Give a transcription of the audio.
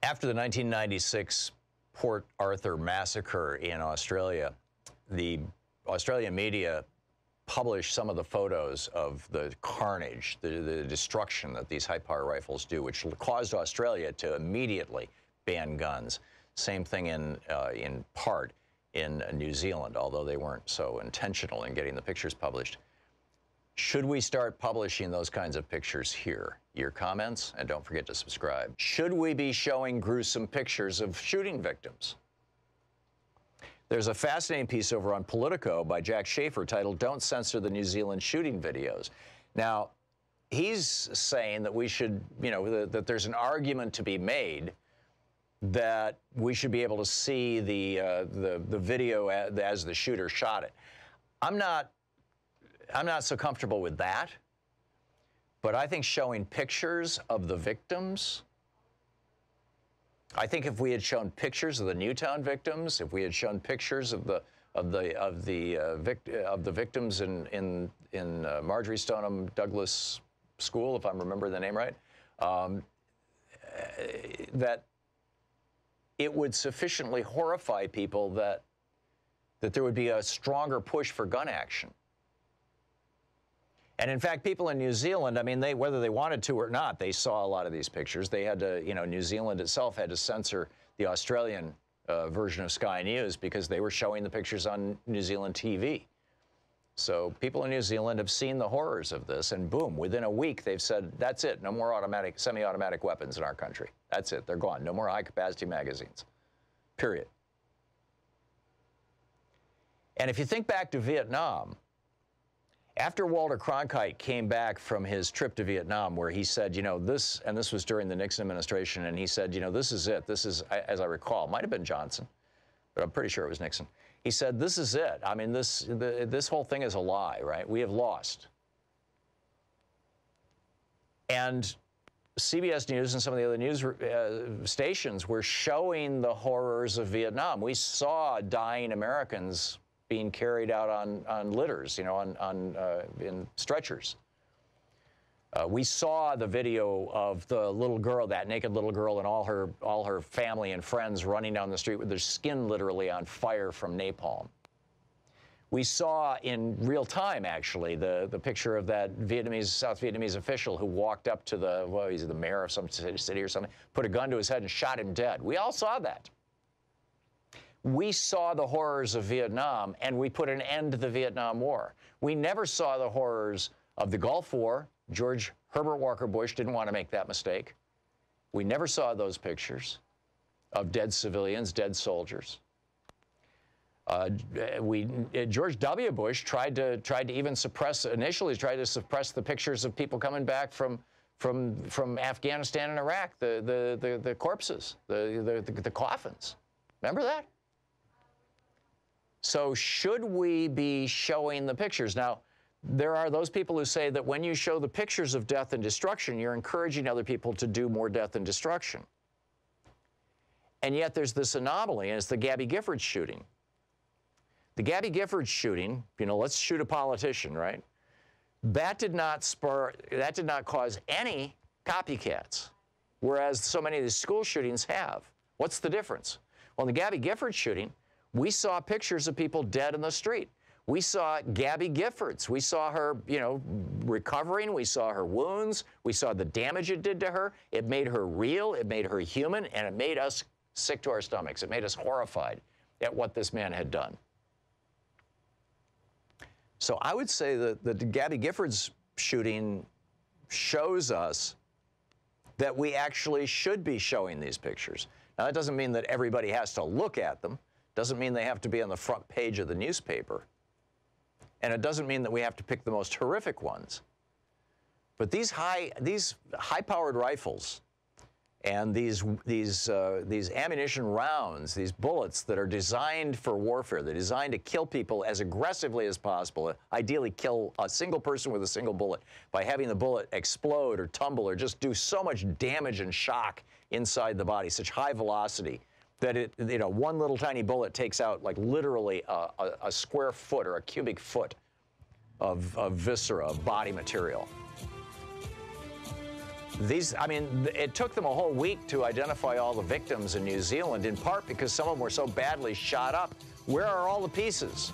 After the 1996 Port Arthur massacre in Australia, the Australian media published some of the photos of the carnage, the destruction that these high-power rifles do, which caused Australia to immediately ban guns. Same thing in part in New Zealand, although they weren't so intentional in getting the pictures published. Should we start publishing those kinds of pictures here? Your comments, and don't forget to subscribe. Should we be showing gruesome pictures of shooting victims? There's a fascinating piece over on Politico by Jack Schaefer titled, "Don't Censor the New Zealand Shooting Videos." Now, he's saying that we should, that there's an argument to be made that we should be able to see the video as the shooter shot it. I'm not so comfortable with that, but I think showing pictures of the victims, I think if we had shown pictures of the Newtown victims, if we had shown pictures of the victims in Marjorie Stoneham Douglas School, if I'm remembering the name right, that it would sufficiently horrify people that there would be a stronger push for gun action. And in fact, people in New Zealand, I mean, whether they wanted to or not, they saw a lot of these pictures. They had to, New Zealand itself had to censor the Australian version of Sky News because they were showing the pictures on New Zealand TV. So people in New Zealand have seen the horrors of this, and boom, within a week, they've said, that's it, no more semi-automatic weapons in our country. That's it, they're gone. No more high-capacity magazines, period. And if you think back to Vietnam, after Walter Cronkite came back from his trip to Vietnam, where he said, this was during the Nixon administration, and he said, this is it. This is, as I recall, might have been Johnson, but I'm pretty sure it was Nixon. He said, this is it. I mean, this whole thing is a lie, right? We have lost. And CBS News and some of the other news stations were showing the horrors of Vietnam. We saw dying Americans being carried out on litters, in stretchers. We saw the video of the little girl, that naked little girl, and all her family and friends running down the street with their skin literally on fire from napalm. We saw in real time, actually, the picture of that South Vietnamese official who walked up to he's the mayor of some city or something, put a gun to his head and shot him dead. We all saw that. We saw the horrors of Vietnam, and we put an end to the Vietnam War. We never saw the horrors of the Gulf War. George Herbert Walker Bush didn't want to make that mistake. We never saw those pictures of dead civilians, dead soldiers. George W. Bush tried to even suppress, initially tried to suppress the pictures of people coming back from Afghanistan and Iraq, the corpses, the coffins. Remember that? So should we be showing the pictures? Now, there are those people who say that when you show the pictures of death and destruction, you're encouraging other people to do more death and destruction. And yet there's this anomaly, and it's the Gabby Giffords shooting. The Gabby Giffords shooting, let's shoot a politician, right? That did not cause any copycats, whereas so many of these school shootings have. What's the difference? Well, in the Gabby Giffords shooting, we saw pictures of people dead in the street. We saw Gabby Giffords. We saw her, recovering. We saw her wounds. We saw the damage it did to her. It made her real. It made her human, and it made us sick to our stomachs. It made us horrified at what this man had done. So I would say that the Gabby Giffords shooting shows us that we actually should be showing these pictures. Now, that doesn't mean that everybody has to look at them. Doesn't mean they have to be on the front page of the newspaper. And it doesn't mean that we have to pick the most horrific ones. But these high-powered rifles and these ammunition rounds, these bullets that are designed for warfare, they're designed to kill people as aggressively as possible, ideally kill a single person with a single bullet by having the bullet explode or tumble or just do so much damage and shock inside the body, such high velocity, that one little tiny bullet takes out like literally a square foot or a cubic foot of viscera, of body material. I mean, it took them a whole week to identify all the victims in New Zealand, in part because some of them were so badly shot up. Where are all the pieces?